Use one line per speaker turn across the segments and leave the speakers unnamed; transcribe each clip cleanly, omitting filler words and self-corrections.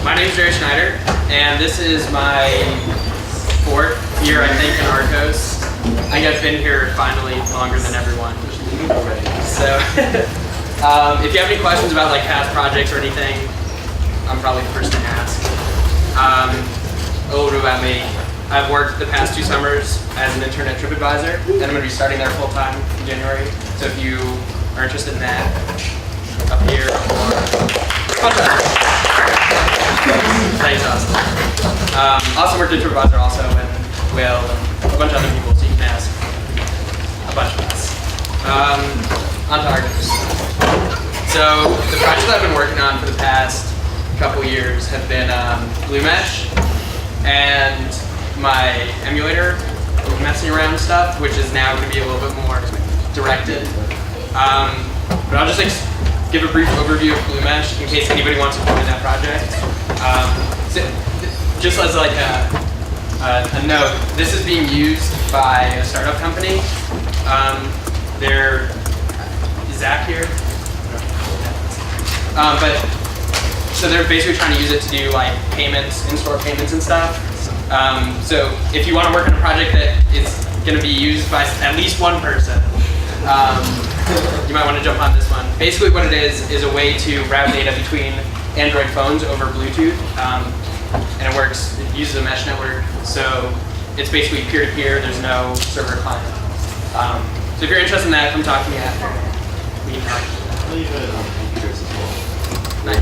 My name is Jerry Schneider, and this is my 4th year, I think, in RCOS. I think I've been here finally longer than everyone. So, if you have any questions about like past projects or anything, I'm probably the person to ask. A little bit about me. I've worked the past 2 summers as an intern at TripAdvisor, and I'm going to be starting there full time in January. So if you are interested in that, up here or thanks, Austin. Also worked at TripAdvisor also, and Will, and a bunch of other people, so you can ask a bunch of us. On to RCOS. So the projects I've been working on for the past couple years have been Blue Mesh and my emulator messing around stuff, which is now going to be a little bit more directed. But I'll just give a brief overview of Blue Mesh in case anybody wants to join that project. So just as like a note, this is being used by a startup company. Is Zach here? So they're basically trying to use it to do like payments, in-store payments and stuff. So if you want to work on a project that is going to be used by at least one person, you might want to jump on this one. Basically what it is a way to route data between Android phones over Bluetooth, and it uses a mesh network, so it's basically peer-to-peer, there's no server client. So if you're interested in that, come talk to me after. We can talk to you about that.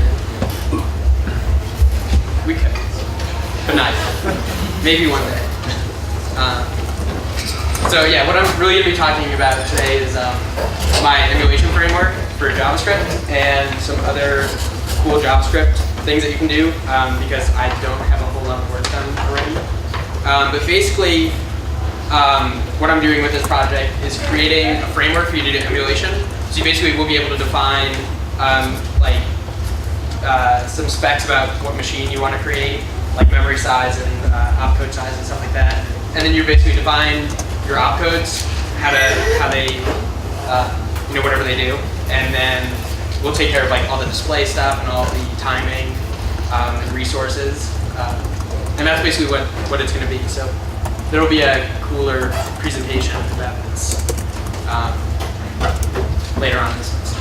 We could, but not yet. Maybe one day. So yeah, what I'm really going to be talking about today is my emulation framework for JavaScript and some other cool JavaScript things that you can do because I don't have a whole lot of work done already. But basically, what I'm doing with this project is creating a framework for you to do emulation. So you basically will be able to define some specs about what machine you want to create, like memory size and opcode size and stuff like that. And then you basically define your opcodes, how they, whatever they do, and then we'll take care of like all the display stuff and all the timing and resources, and that's basically what it's going to be. So there will be a cooler presentation about this later on this semester.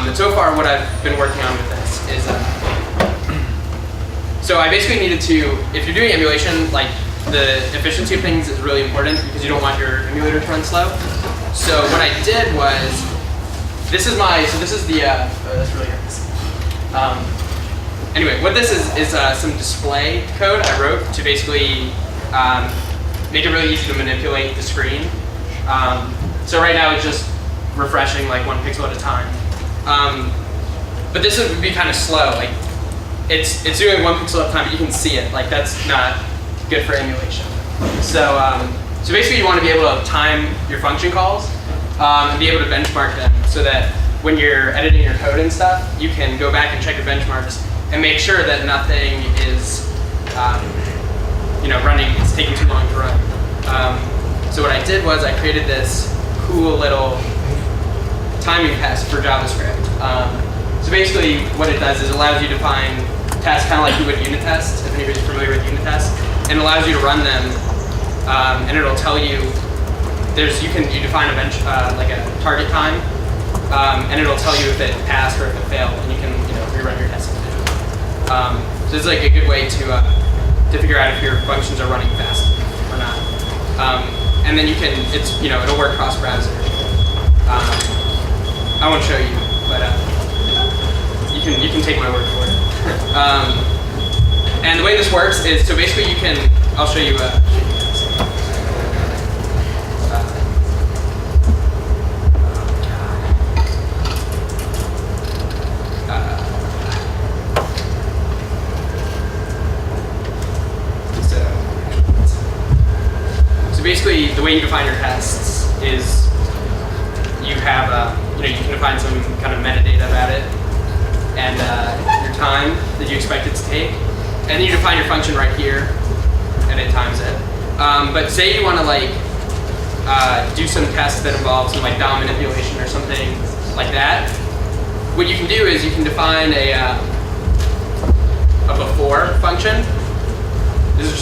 And so far, what I've been working on with this is, so I basically needed to, if you're doing emulation, like the efficiency of things is really important because you don't want your emulator to run slow. So what I did was, this is the, that's really hard. Anyway, what this is some display code I wrote to basically make it really easy to manipulate the screen. So right now it's just refreshing like 1 pixel at a time. But this would be kind of slow. Like it's doing 1 pixel at a time, but you can see it. Like that's not good for emulation. So so basically you want to be able to time your function calls and be able to benchmark them so that when you're editing your code and stuff, you can go back and check your benchmarks and make sure that nothing is running, it's taking too long to run. So what I did was I created this cool little timing test for JavaScript. So basically what it does is it allows you to find tasks kind of like you would unit tests, if anybody's familiar with unit tests, and allows you to run them, and it'll tell you, you define a like a target time, and it'll tell you if it passed or if it failed, and you can rerun your tests individually. So it's like a good way to figure out if your functions are running fast or not. And then it'll work cross-browser. I won't show you, but you can take my word for it. And the way this works is, so basically I'll show you basically, the way you define your tests is you have, you can define some kind of metadata about it and your time that you expect it to take, and then you define your function right here, and it times it. But say you want to do some tests that involve some DOM manipulation or something like that. What you can do is you can define a before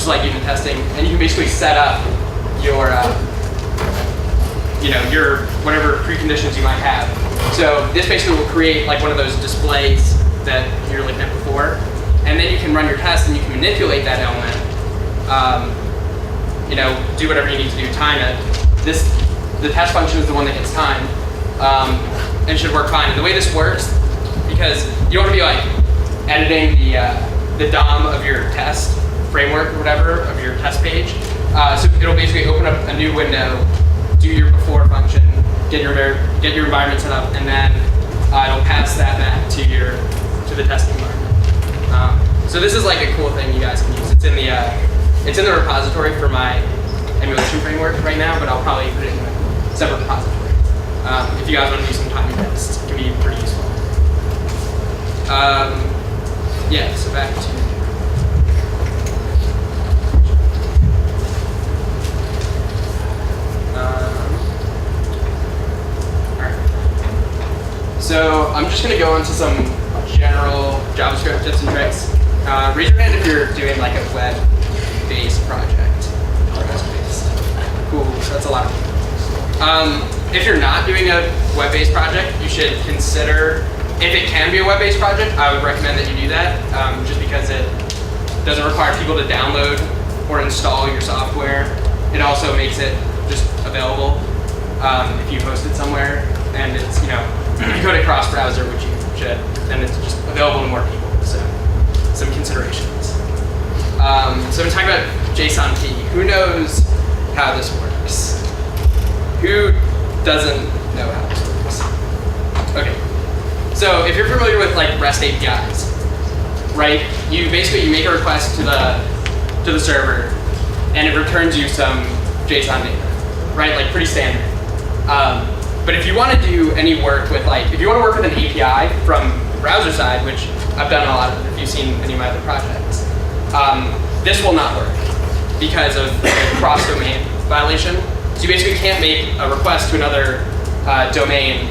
just like unit testing, and you can basically set up your, your whatever preconditions you might have. So this basically will create like one of those displays that you're looking at before, and then you can run your test and you can manipulate that element. Do whatever you need to do, time it. The test function is the one that gets timed, and should work fine. And the way this works, because you don't want to be like editing the DOM of your test framework or whatever of your test page. So it'll basically open up a new window, do your before function, get your environment set up, and then it'll pass that back to the testing environment. So this is like a cool thing you guys can use. It's in the repository for my emulation framework right now, but I'll probably put it in a separate repository. If you guys want to do some timing tests, it can be pretty useful. Yeah, so back to alright. So I'm just going to go into some general JavaScript tips and tricks. Raise your hand if you're doing like a web-based project. RCOS-based. Cool, that's a lot of people. If you're not doing a web-based project, you should consider, if it can be a web-based project, I would recommend that you do that, just because it doesn't require people to download or install your software. It also makes it just available if you host it somewhere, and it's, you go to cross-browser, which you should, then it's just available to more people. So some considerations. So I'm talking about JSON-P. Who knows how this works? Who doesn't know how this works? Okay. So if you're familiar with like REST APIs, right? You make a request to the server, and it returns you some JSON data, right? Like pretty standard. But if you want to do any work with if you want to work with an API from the browser side, which I've done a lot of, if you've seen any of my other projects, this will not work because of cross-domain violation. So you basically can't make a request to another domain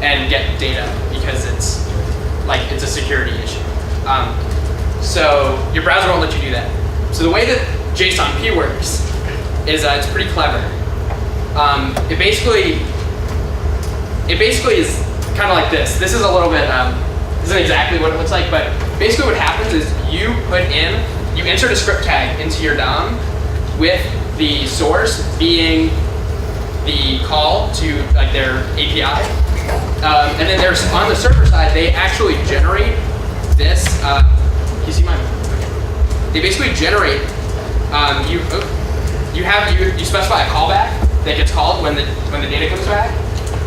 and get data because it's a security issue. So your browser won't let you do that. So the way that JSON-P works is it's pretty clever. It basically is kind of like this. This is a little bit, isn't exactly what it looks like, but basically what happens is you insert a script tag into your DOM with the source being the call to their API. And then there's, on the server side, they actually generate this, can you see mine? Okay. They basically generate, you specify a callback that gets called when the data comes back,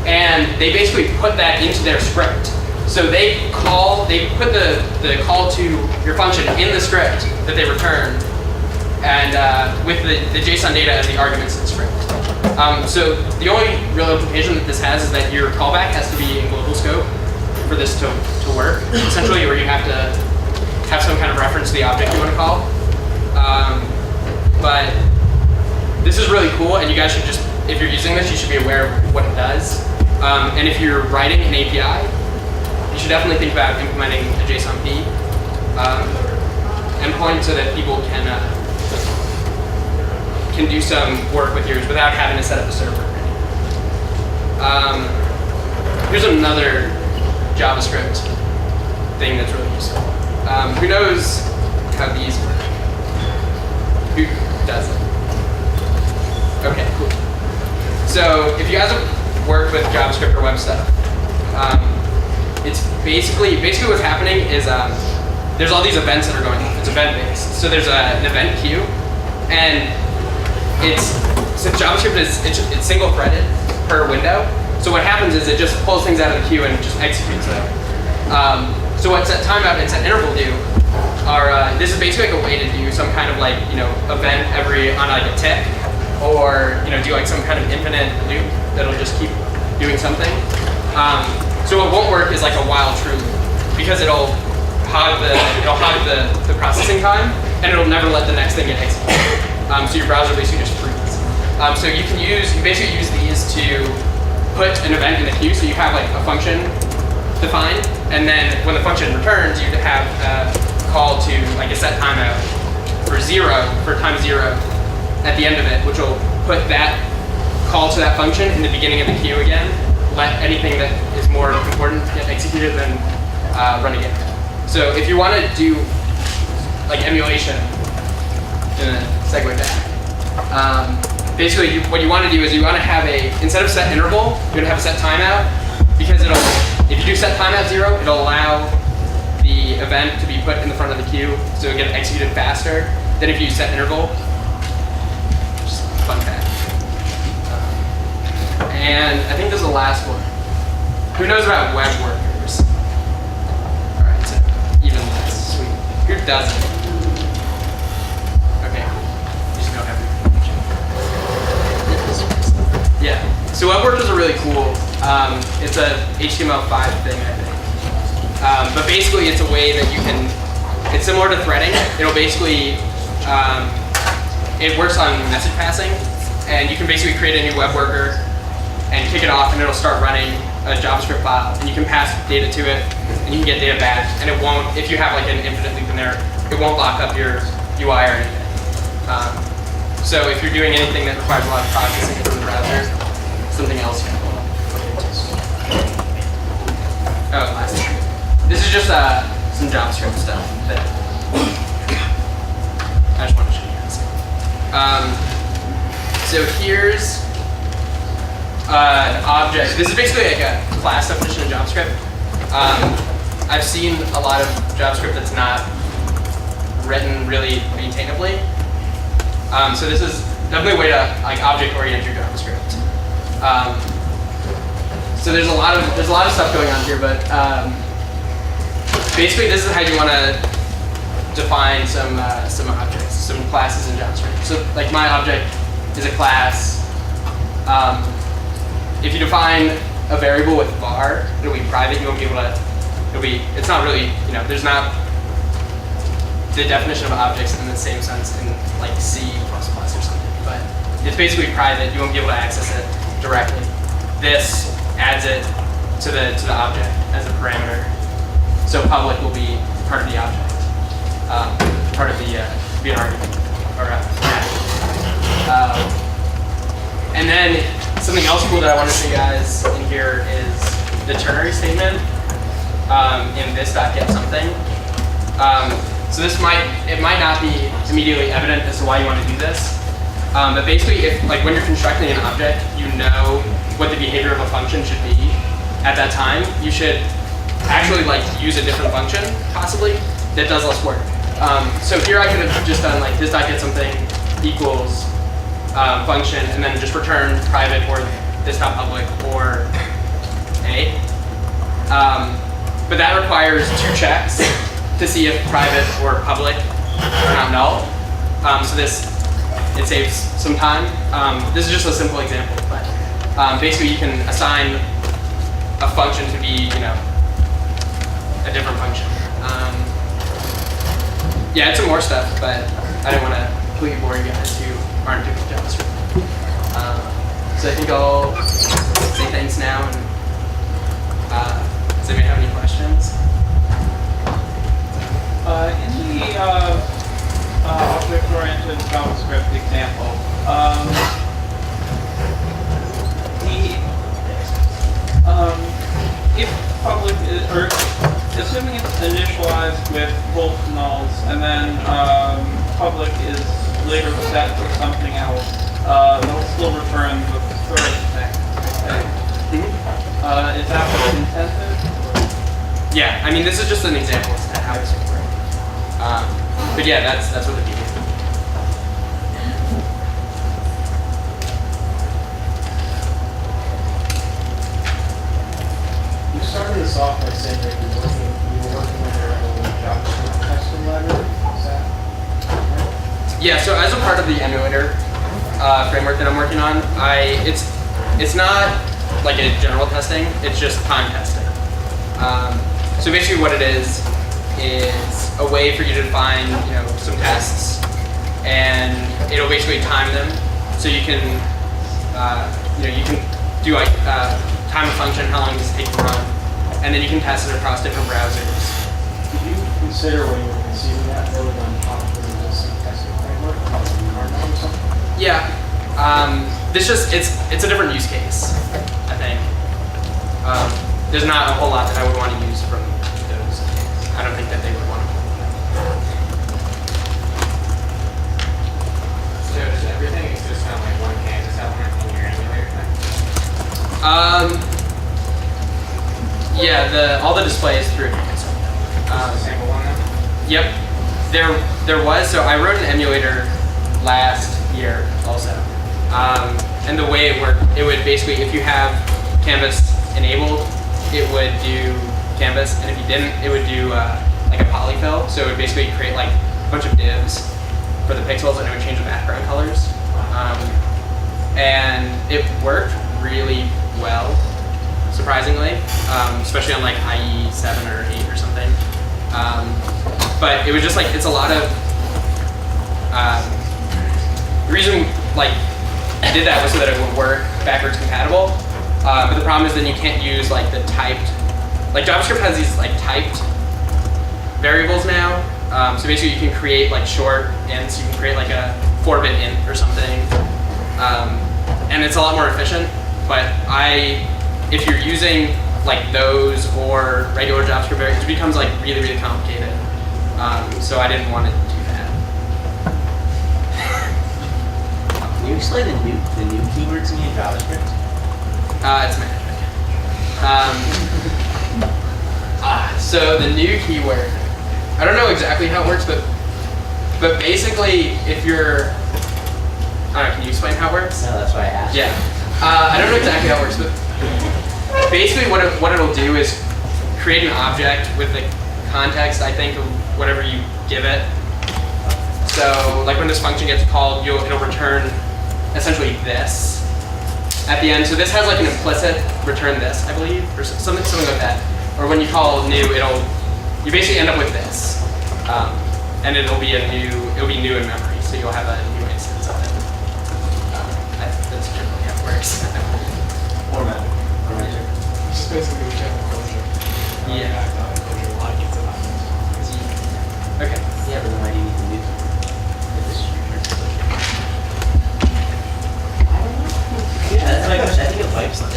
and they basically put that into their script. So they put the call to your function in the script that they return, and with the JSON data as the arguments in the script. So the only real implication that this has is that your callback has to be in global scope for this to work, essentially, where you have to have some kind of reference to the object you want to call. But this is really cool, and you guys should just, if you're using this, you should be aware of what it does. And if you're writing an API, you should definitely think about implementing a JSON-P endpoint so that people can do some work with yours without having to set up a server. Here's another JavaScript thing that's really useful. Who knows how these work? Who doesn't? Okay, cool. So if you guys have worked with JavaScript or web stuff, it's basically what's happening is there's all these events that are going on. It's event-based. So there's an event queue, and since JavaScript it's single-threaded per window. So what happens is it just pulls things out of the queue and just executes them. So what set timeout and set interval do are this is basically like a way to do some kind of event on a tick, or do some kind of infinite loop that'll just keep doing something. So what won't work is like a while true loop, because it'll hog the processing time, and it'll never let the next thing get executed. So your browser basically just freezes. So you basically use these to put an event in the queue. So you have a function defined, and then when the function returns, you have a call to a set timeout for 0, for time 0 at the end of it, which will put that call to that function in the beginning of the queue again. Let anything that is more important get executed, then run again. So if you want to do like emulation, in a segue back, basically what you want to do is you want to have instead of set interval, you're going to have a set timeout, because if you do set timeout 0, it'll allow the event to be put in the front of the queue, so it'll get executed faster than if you set interval. Just a fun fact. And I think this is the last one. Who knows about web workers? All right, so even less. Sweet. Who doesn't? Okay, you just don't have information. Yeah. So web workers are really cool. It's a HTML5 thing, I think. But basically, it's a way that you can. It's similar to threading. It'll basically. It works on message passing, and you can basically create a new web worker and kick it off, and it'll start running a JavaScript file, and you can pass data to it, and you can get data back, and it won't, if you have like an infinite loop in there, it won't lock up your UI or anything. So if you're doing anything that requires a lot of processing from the browser, something else you can look into. Oh, last thing. This is just some JavaScript stuff that I just want to show you guys. So here's an object. This is basically like a class definition in JavaScript. I've seen a lot of JavaScript that's not written really maintainably. So this is definitely a way to like object-orient your JavaScript. So there's a lot of stuff going on here, but basically this is how you want to define some objects, some classes in JavaScript. So like my object is a class. If you define a variable with var, it'll be private. You won't be able to. It's not really. There's not the definition of objects in the same sense in like C++ or something. But it's basically private. You won't be able to access it directly. This adds it to the object as a parameter. So public will be part of the object, part of the be an argument or and then. Something else cool that I want to show you guys in here is the ternary statement in this.getSomething. So this might not be immediately evident as to why you want to do this, but basically, if like when you're constructing an object, you know what the behavior of a function should be at that time. You should actually like use a different function possibly that does less work. So here I could have just done like this.getSomething equals. Function and then just return private or this.public or A. But that requires 2 checks to see if private or public are not null. So it saves some time. This is just a simple example, but basically you can assign a function to be a different function. Yeah, it's some more stuff, but I didn't want to completely bore you guys who aren't doing JavaScript. So I think I'll say thanks now, and does anybody have any questions?
In the object-oriented JavaScript example, if public is, or assuming it's initialized with both nulls, and then public is later set with something else, they'll still return the third thing. Okay. Mm-hmm. Is that what's intended?
Yeah, I mean this is just an example of how this would work. But yeah, that's what the means.
You started this off by saying that you were working with your own JavaScript testing library. Is that right?
Yeah, so as a part of the emulator framework that I'm working on, it's not like a general testing, it's just time testing. So basically what it is a way for you to define some tests, and it'll basically time them, so you can you can do like time a function, how long does it take to run, and then you can test it across different browsers.
Did you consider when you were conceiving that building on top of the existing testing
this just, it's a different use case, I think. There's not a whole lot that I would want to use from those. I don't think that they would want to.
So does everything exist on like one Kansas element in your emulator thing?
Yeah, all the displays through.
It's a single one then?
Yep, there was. So I wrote an emulator last year also, and the way it worked, it would basically, if you have Canvas enabled, it would do Canvas, and if you didn't, it would do like a polyfill. So it would basically create like a bunch of divs for the pixels, and it would change the background colors. And it worked really well, surprisingly, especially on like IE 7 or 8 or something. But it was just like, it's a lot of, the reason like I did that was so that it would work backwards compatible. But the problem is then you can't use like the typed, like JavaScript has these like typed variables now. So basically you can create like short ints, you can create like a 4-bit int or something. And it's a lot more efficient, but if you're using like those or regular JavaScript variables, it becomes like really, really complicated. So I didn't want to do that.
Can you explain the new keywords in your JavaScript?
It's magic. So the new keyword, I don't know exactly how it works, but basically if you're, I don't know, can you explain how it works?
No, that's why I asked.
Yeah. I don't know exactly how it works, but basically what it'll do is create an object with the context, I think, of whatever you give it. So like when this function gets called, it'll return essentially this at the end. So this has like an implicit return this, I believe, or something like that. Or when you call new, you basically end up with this, and it'll be new in memory. So you'll have a new instance of it. That's generally how it works.
Or magic. Or magic.
Just basically we check the closure.
Yeah.
Back on the closure like it's an object.
Okay.
Yeah, but then why do you need the new keywords? If this is your turn. Yeah, that's my question. I think it wipes the